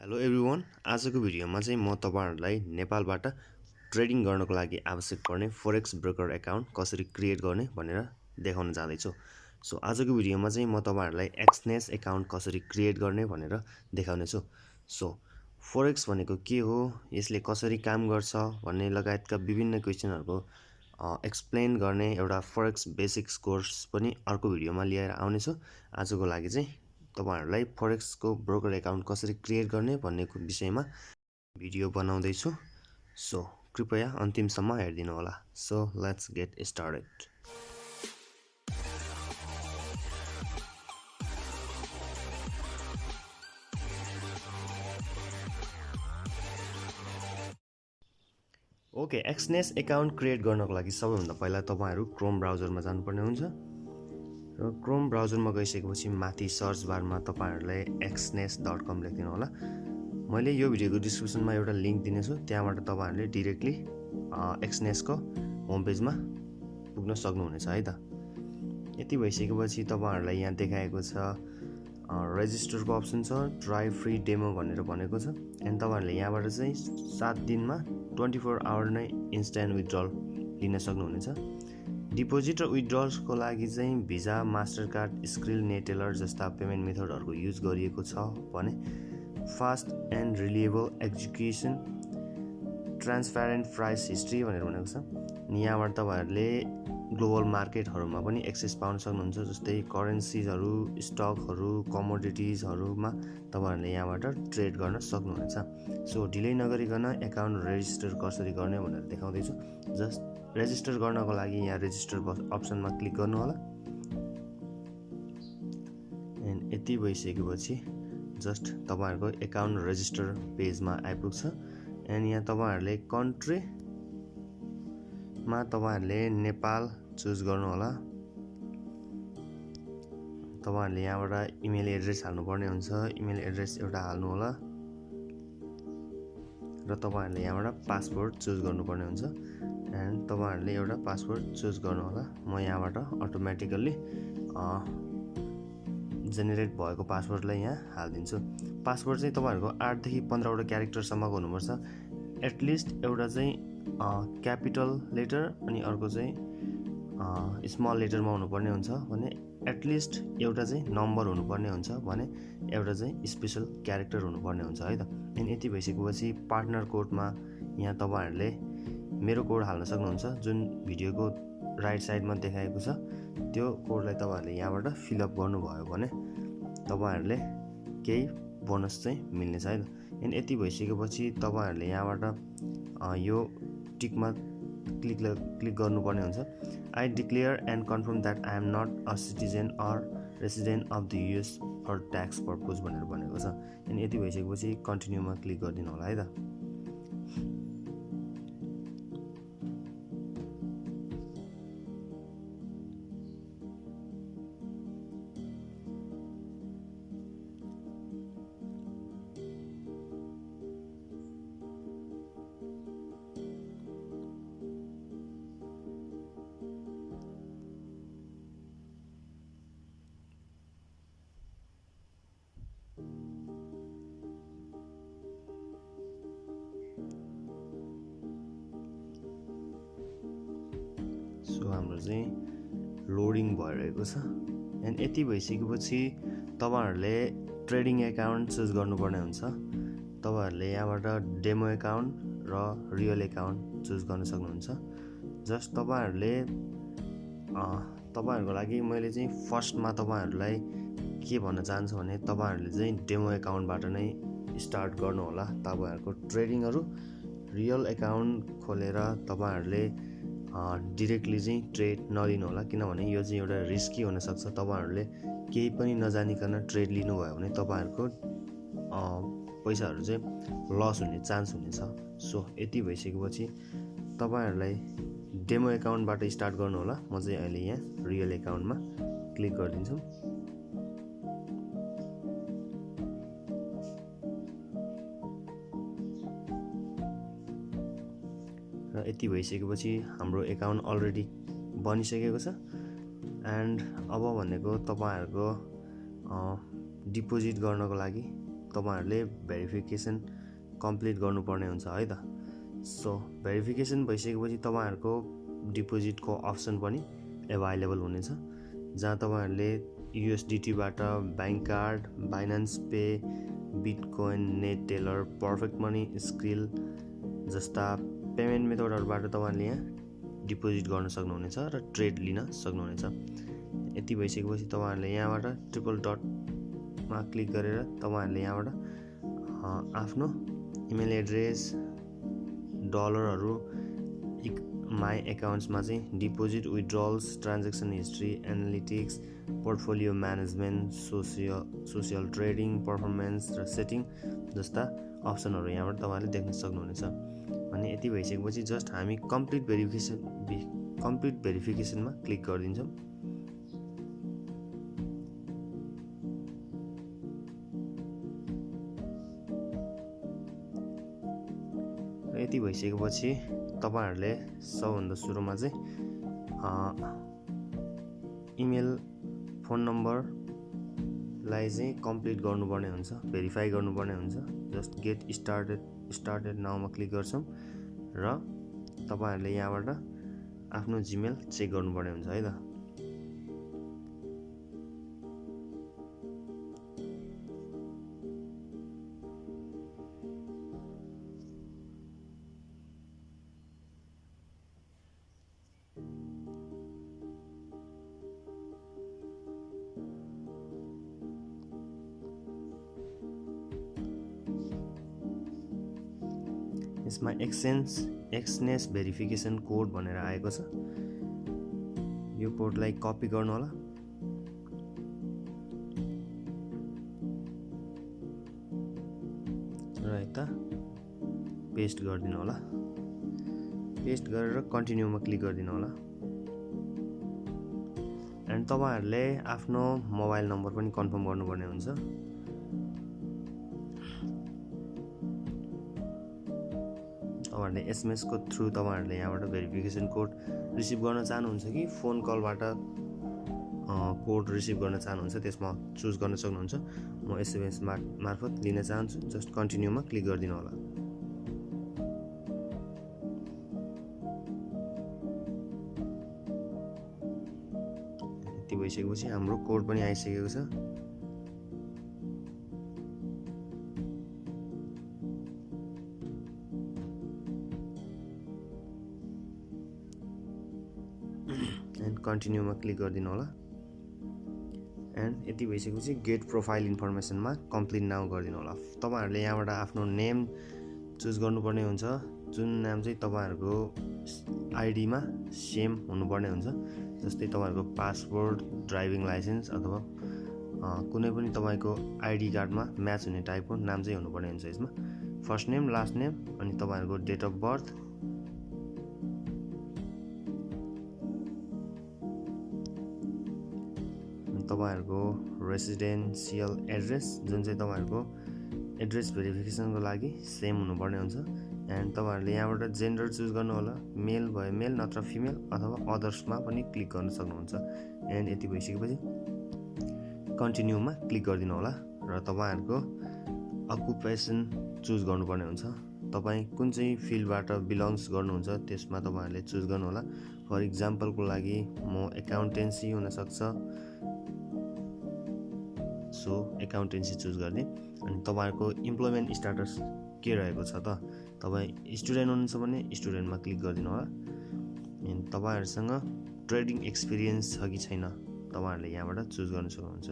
Hello everyone, आजको भिडियोमा चाहिँ म तपाईहरुलाई नेपालबाट ट्रेडिङ गर्नको लागि आवश्यक पर्ने फोरेक्स ब्रोकर एकाउन्ट कसरी क्रिएट गर्ने भनेर देखाउन जाँदैछु। सो आजको भिडियोमा चाहिँ म तपाईहरुलाई एक्सनेस एकाउन्ट कसरी क्रिएट गर्ने भनेर देखाउने छु। सो फोरेक्स भनेको के हो, यसले कसरी काम गर्छ भन्ने लगायतका विभिन्न क्वेशनहरुको एक्सप्लेन गर्ने एउटा फोरेक्स बेसिक्स कोर्स पनि अर्को भिडियोमा लिएर आउने छु। आजको लागि चाहिँ तपाईहरुलाई फोरेक्स को ब्रोकर एकाउन्ट कसरी क्रिएट गर्ने भन्ने विषयमा भिडियो बनाउँदै छु। सो कृपया अन्तिमसम्म हेरिदिनु होला। So let's get started. Okay, Exness account create गर्नको लागि सबैभन्दा पहिला तपाईहरु क्रोम ब्राउजरमा जानुपर्ने हुन्छ र क्रोम ब्राउजरमा गइसकेपछि माथि सर्च बारमा तपाईहरुले exness.com लेख्दिनु होला। मैले यो भिडियोको डिस्क्रिप्सनमा एउटा लिंक दिनेछु, त्यहाँबाट तपाईहरुले डाइरेक्टली एक्सनेस को होम पेजमा पुग्न सक्नुहुनेछ है त। यति भइसकेपछि तपाईहरुलाई यहाँ देखाएको छ रेजिस्टर को अप्सन छ, ट्राई फ्री डेमो भनेर भनेको छ। अनि तपाईहरुले यहाँबाट चाहिँ 7 दिनमा 24 आवर नै इन्स्ट्यान्ट विथड्रल लिन सक्नुहुनेछ। डिपोजिट र विथड्रल्स को लागि चाहिँ भिजा, मास्टरकार्ड, स्क्रिल, नेटेलर जस्ता पेमेन्ट मेथडहरुको युज गरिएको छ भने fast and reliable execution, transparent price history भनेर भनेको छ। अनि यहाँबाट तपाईहरुले ग्लोबल मार्केटहरुमा पनि एक्सेस पाउन सक्नुहुन्छ, जस्तै करेन्सीजहरु, स्टकहरु, कमोडिटिजहरुमा तपाईहरुले यहाँबाट ट्रेड गर्न सक्नुहुनेछ। सो ढिलै नगरिकन एकाउन्ट रेजिस्टर कसरी गर्ने भनेर देखाउँदै छु। जस्ट रेजिस्टर गर्नको लागि यहाँ रेजिस्टर अप्सनमा क्लिक गर्नु होला। एन्ड यति भइसकेपछि जस्ट तपाईहरुको एकाउन्ट रेजिस्टर पेजमा आइपुग्छ। एन्ड यहाँ तपाईहरुले कन्ट्री मा तपाईहरुले नेपाल चुज गर्नु होला। तपाईहरुले यहाँबाट इमेल एड्रेस हाल्नु पर्ने हुन्छ, इमेल एड्रेस एउटा हाल्नु होला र तपाईहरुले यहाँबाट पासवर्ड चुज गर्नुपर्ने हुन्छ। एन्ड तपाईहरुले एउटा पासवर्ड चुज गर्नु होला। म यहाँबाट अटोमेटिकली जेनेरेट भएको पासवर्डलाई यहाँ हाल्दिन्छु। पासवर्ड चाहिँ तपाईहरुको 8 देखि 15 वटा क्यारेक्टर सम्मको हुनुपर्छ। एटलिस्ट एउटा चाहिँ क्यापिटल लेटर अनि अर्को चाहिँ स्मल लेटरमा हुनुपर्ने हुन्छ भने एटलिस्ट एउटा चाहिँ नम्बर हुनुपर्ने हुन्छ भने एउटा चाहिँ स्पेशल क्यारेक्टर हुनुपर्ने हुन्छ है त। अनि यति भइसकेपछि पार्टनर कोडमा यहाँ तपाईहरुले मेरो कोड हाल्न सक्नुहुन्छ, जुन भिडियोको राइट साइडमा देखाएको छ। त्यो कोडलाई तपाईहरुले यहाँबाट फिलअप गर्नुभयो भने तपाईहरुले केही बोनस चाहिँ मिल्नेछ है त। अनि यति भइसकेपछि तपाईहरुले यहाँबाट यो टिकमा क्लिक गर्नुपर्ने हुन्छ। I declare and confirm that I am not a citizen or resident of the US for tax purpose भनेर भनेको छ। अनि यति भइसकेपछि कन्टिन्यूमा क्लिक गरिदिनु होला है त। सो हाम्रो चाहिँ लोडिङ भइरहेको छ। एन्ड यति भइसकेपछि तपाईहरुले ट्रेडिङ एकाउन्ट चुज गर्नुपर्ने हुन्छ। तपाईहरुले यहाँबाट डेमो एकाउन्ट र रियल एकाउन्ट चुज गर्न सक्नुहुन्छ। जस्ट तपाईहरुले तपाईहरुको लागि मैले चाहिँ फर्स्टमा तपाईहरुलाई के भन्न चाहन्छु भने तपाईहरुले चाहिँ डेमो एकाउन्टबाट नै स्टार्ट गर्नु होला। तपाईहरुको ट्रेडिङहरु रियल एकाउन्ट खोलेर तपाईहरुले डाइरेक्टली चाहिँ ट्रेड नलिनु होला, किनभने यो चाहिँ एउटा रिस्की हुन सक्छ। तपाईहरुले केही पनि नजानिकन ट्रेड लिनुभयो भने तपाईहरुको पैसाहरु चाहिँ लस हुने चान्स हुनेछ। सो यति भइसकेपछि तपाईहरुलाई डेमो एकाउन्टबाट स्टार्ट गर्नु होला। म चाहिँ अहिले यहाँ रियल एकाउन्टमा क्लिक गर्दिन्छु। र यति भइसकेपछि हाम्रो एकाउन्ट अलरेडी बनिसकेको छ। एन्ड अब भनेको तपाईहरुको डिपोजिट गर्नको लागि तपाईहरुले भेरिफिकेसन कम्प्लिट गर्नुपर्ने हुन्छ है त। सो भेरिफिकेसन भइसकेपछि तपाईहरुको डिपोजिटको अप्सन पनि अभाइलेबल हुनेछ, जहाँ तपाईहरुले USDT बाट bank card, Binance pay, bitcoin, Neteller, perfect money, Skrill जस्ता पेमेन्ट मेथडहरुबाट तपाईहरुले यहाँ डिपोजिट गर्न सक्नुहुनेछ र ट्रेड लिन सक्नुहुनेछ। यति भइसकेपछि तपाईहरुले यहाँबाट ट्रिपल डटमा क्लिक गरेर तपाईहरुले यहाँबाट आफ्नो इमेल एड्रेस, डलरहरु माई एकाउन्ट्समा चाहिँ deposit, withdrawals, transaction history, analytics, portfolio management, social trading, performance र सेटिङ जस्ता अप्सनहरु यहाँबाट तपाईहरुले देख्न सक्नुहुनेछ। अनि यति भइसकेपछि जस्ट हामी कम्प्लिट भेरिफिकेसनमा क्लिक गरिदिन्छौँ। यति भइसकेपछि तपाईहरुले सबभन्दा सुरुमा चाहिँ इमेल, फोन नम्बरलाई चाहिँ कम्प्लिट गर्नुपर्ने हुन्छ, भेरिफाई गर्नुपर्ने हुन्छ। जस्ट गेट स्टार्टेड नाउमा क्लिक गर्छौँ र तपाईहरुले यहाँबाट आफ्नो जीमेल चेक गर्नुपर्ने हुन्छ है त। यसमा एक्सनेस भेरिफिकेसन कोड भनेर आएको छ। यो कोडलाई कपी गर्नु होला र यता पेस्ट गरिदिनु होला। पेस्ट गरेर कन्टिन्यूमा क्लिक गरिदिनु होला। एन्ड तपाईहरुले आफ्नो मोबाइल नम्बर पनि कन्फर्म गर्नुपर्ने हुन्छ। तपाईहरुले SMS को थ्रु तपाईहरुले यहाँबाट भेरिफिकेसन कोड रिसिभ गर्न चाहनुहुन्छ कि फोन कलबाट कोड रिसिभ गर्न चाहनुहुन्छ, त्यसमा चुज गर्न सक्नुहुन्छ। म SMS मार्फत लिन चाहन्छु। जस्ट कन्टिन्यूमा क्लिक गरिदिनु होला। यति भइसकेपछि हाम्रो कोड पनि आइसकेको छ। कन्टिन्यूमा क्लिक गरिदिनु होला। एन्ड यति भइसकेपछि गेट प्रोफाइल इन्फर्मेसनमा कम्प्लिट नाउ गरिदिनु होला। तपाईहरुले यहाँबाट आफ्नो नेम चुज गर्नुपर्ने हुन्छ, जुन नाम चाहिँ तपाईहरुको आइडीमा सेम हुनुपर्ने हुन्छ। जस्तै तपाईहरुको पासपोर्ट, ड्राइभिङ लाइसेन्स अथवा कुनै पनि तपाईको आइडी कार्डमा म्याच हुने टाइपको नाम चाहिँ हुनुपर्ने हुन्छ। यसमा फर्स्ट नेम, लास्ट नेम, अनि तपाईहरुको डेट अफ बर्थ, तपाईहरुको रेसिडेन्शियल एड्रेस जुन चाहिँ तपाईहरुको एड्रेस भेरिफिकेसनको लागि सेम हुनुपर्ने हुन्छ। एन्ड तपाईहरुले यहाँबाट जेन्डर चुज गर्नु होला। मेल भए मेल, नत्र फिमेल अथवा अदर्समा पनि क्लिक गर्न सक्नुहुन्छ। एन्ड यति भइसकेपछि कन्टिन्यूमा क्लिक गरिदिनु होला र तपाईहरुको अकुपेसन चुज गर्नुपर्ने हुन्छ। तपाई कुन चाहिँ फिल्डबाट बिलोङ्स गर्नुहुन्छ त्यसमा तपाईहरुले चुज गर्नु होला। फर एक्जाम्पलको लागि म एकाउन्टेन्सी हुन सक्छ, सो एकाउन्टेन्सी चुज गर्ने। अनि तपाईहरुको इम्प्लोइमेन्ट स्ट्याटस के रहेको छ त, तपाई स्टुडेन्ट हुनुहुन्छ भने स्टुडेन्टमा क्लिक गरिदिनु होला। अनि तपाईहरुसँग ट्रेडिङ एक्सपिरियन्स छ कि छैन तपाईहरुले यहाँबाट चुज गर्न सक्नुहुन्छ।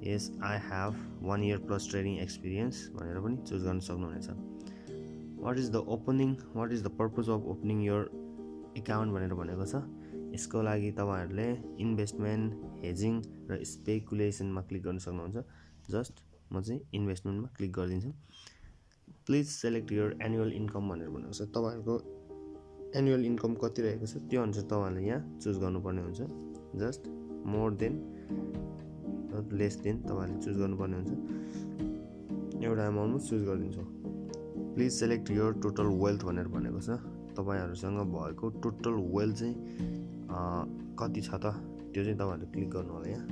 Yes I have 1 year plus trading experience भनेर पनि चुज गर्न सक्नुहुनेछ। What is the purpose of opening your account भनेर भनेको छ। यसको लागि तपाईहरुले इन्भेस्टमेन्ट, हेजिङ र स्पेकुलेसनमा क्लिक गर्न सक्नुहुन्छ। जस्ट म चाहिँ इन्भेस्टमेन्टमा क्लिक गरिदिन्छु। Please select your annual income भनेर भनेको छ। तपाईहरुको एनुअल इन्कम कति रहेको छ त्यो अनुसार तपाईहरुले यहाँ चुज गर्नुपर्ने हुन्छ। Just more than less than तपाईहरुले चुज गर्नुपर्ने हुन्छ। एउटा अमाउन्टमा चुज गरिदिन्छु। Please select your total wealth भनेर भनेको छ। तपाईहरुसँग भएको टोटल वेल्थ चाहिँ कति छ त त्यो चाहिँ तपाईहरुले क्लिक गर्नु होला। यहाँ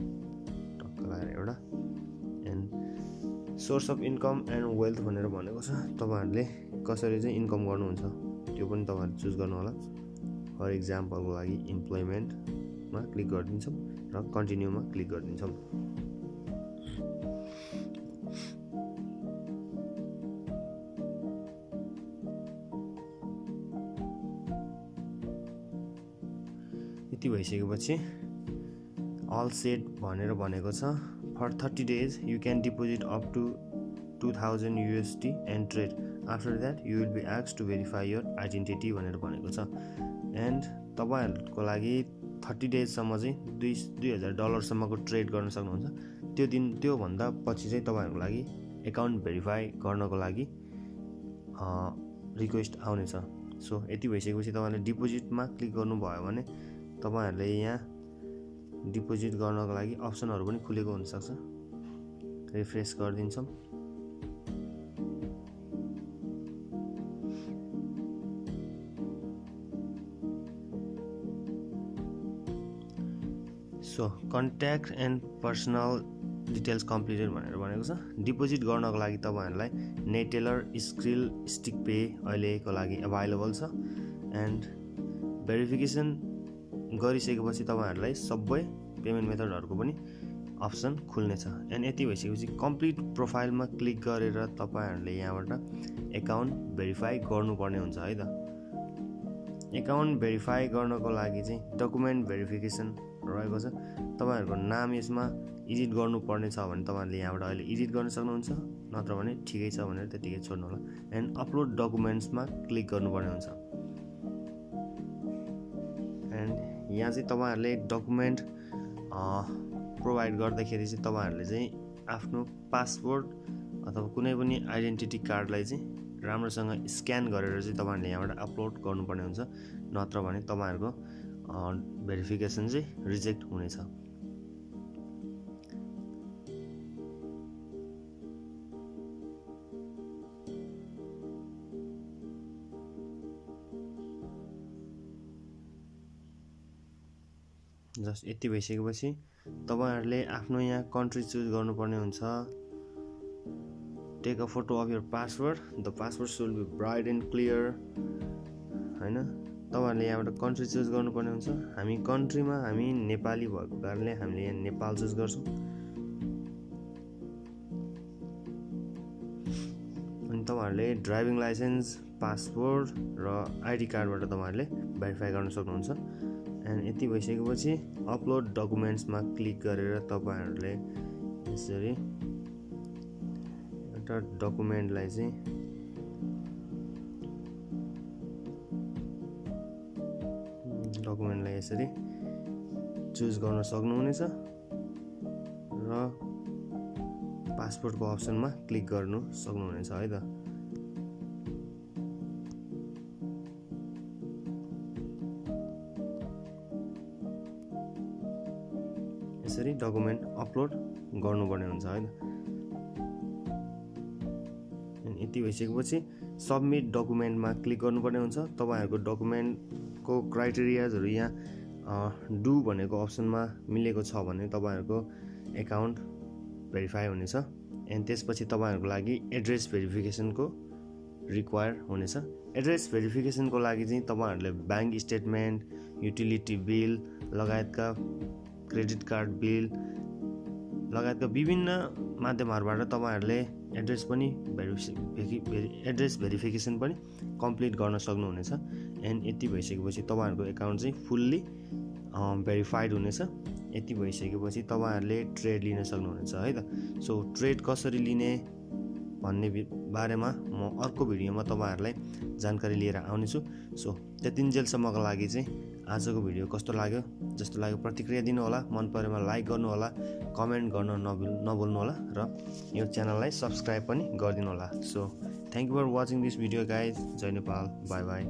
टक्क लगाएर एउटा and source of income and wealth भनेर भनेको छ। तपाईहरुले कसरी चाहिँ इन्कम गर्नुहुन्छ त्यो पनि तपाईहरुले चुज गर्नु होला। फर एक्जाम्पलको लागि इम्प्लोइमेन्टमा क्लिक गरिदिन्छौँ र कन्टिन्यूमा क्लिक गरिदिन्छौँ। यति भइसकेपछि अल सेट भनेर भनेको छ। For 30 days you can deposit up to 2000 USD and trade. After that you will be asked to verify your identity भनेर भनेको छ। एन्ड तपाईहरुको लागि 30 days सम्म चाहिँ $2000 सम्मको ट्रेड गर्न सक्नुहुन्छ। त्यो भन्दा पछि चाहिँ तपाईहरुको लागि अकाउन्ट भेरिफाई गर्नको लागि रिक्वेस्ट आउनेछ। सो यति भइसकेपछि तपाईले डिपोजिटमा क्लिक गर्नुभयो भने तपाईहरुले यहाँ डिपोजिट गर्नको लागि अप्सनहरु पनि खुलेको हुन सक्छ। रिफ्रेश गरिदिन्छौँ। So contact and personal details completed भनेर भनेको छ। डिपोजिट गर्नको लागि तपाईहरुलाई नेटेलर स्क्रिल स्टिक पे अहिलेको लागि अभाइलेबल छ। एन्ड भेरिफिकेसन गरिसकेपछि तपाईहरुलाई सबै पेमेन्ट मेथडहरुको पनि अप्सन खुल्नेछ। एन्ड यति भइसकेपछि कम्प्लिट प्रोफाइलमा क्लिक गरेर तपाईहरुले यहाँबाट अकाउन्ट भेरिफाई गर्नुपर्ने हुन्छ है त। अकाउन्ट भेरिफाई गर्नको लागि चाहिँ डकुमेन्ट भेरिफिकेसन रहेको छ। तपाईहरुको नाम यसमा एडिट गर्नुपर्ने छ भने तपाईहरुले यहाँबाट अहिले एडिट गर्न सक्नुहुन्छ, नत्र भने ठिकै छ भनेर त्यतिकै छोड्नु होला। एन्ड अपलोड डकुमेन्ट्समा क्लिक गर्नुपर्ने हुन्छ। एन्ड यहाँ चाहिँ तपाईहरुले डकुमेन्ट प्रोभाइड गर्दाखेरि चाहिँ तपाईहरुले चाहिँ आफ्नो पासपोर्ट अथवा कुनै पनि आइडेन्टिटी कार्डलाई चाहिँ राम्रोसँग स्क्यान गरेर चाहिँ तपाईहरुले यहाँबाट अपलोड गर्नुपर्ने हुन्छ, नत्र भने तपाईहरुको भेरिफिकेसन चाहिँ रिजेक्ट हुनेछ। जस्ट यति भइसकेपछि तपाईहरुले आफ्नो यहाँ कन्ट्री चुज गर्नुपर्ने हुन्छ। Take a photo of your passport. The passport should be bright and clear हैन। तपाईहरुले यहाँबाट कन्ट्री चुज गर्नुपर्ने हुन्छ। हामी कन्ट्रीमा हामी नेपाली भएको कारणले हामीले यहाँ नेपाल चुज गर्छौँ। अनि तपाईहरुले ड्राइभिङ लाइसेन्स, पासपोर्ट र आइडी कार्डबाट तपाईहरुले भेरिफाई गर्न सक्नुहुन्छ। एन्ड यति भइसकेपछि अपलोड डकुमेन्ट्समा क्लिक गरेर तपाईहरुले यसरी एउटा डकुमेन्टलाई चाहिँ यसरी चुज गर्न सक्नुहुनेछ र पासपोर्टको अप्सनमा क्लिक गर्नु सक्नुहुनेछ है त। यसरी डकुमेन्ट अपलोड गर्नुपर्ने हुन्छ है त। यति भइसकेपछि सबमिट डकुमेन्टमा क्लिक गर्नुपर्ने हुन्छ। तपाईहरुको डकुमेन्टको क्राइटेरियाजहरु यहाँ डु भनेको अप्सनमा मिलेको छ भने तपाईहरुको अकाउन्ट भेरिफाई हुनेछ। एन्ड त्यसपछि तपाईहरुको लागि एड्रेस भेरिफिकेसनको रिक्वायर हुनेछ। एड्रेस भेरिफिकेसनको लागि चाहिँ तपाईहरुले बैंक स्टेटमेन्ट, युटिलिटी बिल लगायतका क्रेडिट कार्ड बिल लगायतका विभिन्न माध्यमहरुबाट तपाईहरुले एड्रेस भेरिफिकेसन पनि कम्प्लिट गर्न सक्नुहुनेछ। एन्ड यति भइसकेपछि तपाईहरुको अकाउन्ट चाहिँ फुल्ली भेरिफाइड हुनेछ। यति भइसकेपछि तपाईहरुले ट्रेड लिन सक्नुहुनेछ है त। सो ट्रेड कसरी लिने भन्ने बारेमा म अर्को भिडियोमा तपाईहरुलाई जानकारी लिएर आउनेछु। सो त्यतिन्जेलसम्मको लागि चाहिँ आजको भिडियो कस्तो लाग्यो जस्तो लाग्यो प्रतिक्रिया दिनु होला। मन परेमा लाइक गर्नु होला, कमेन्ट गर्न नभुल्नु होला र यो च्यानललाई सब्स्क्राइब पनि गरिदिनु होला। So thank you for watching this video guys. जय नेपाल। Bye by.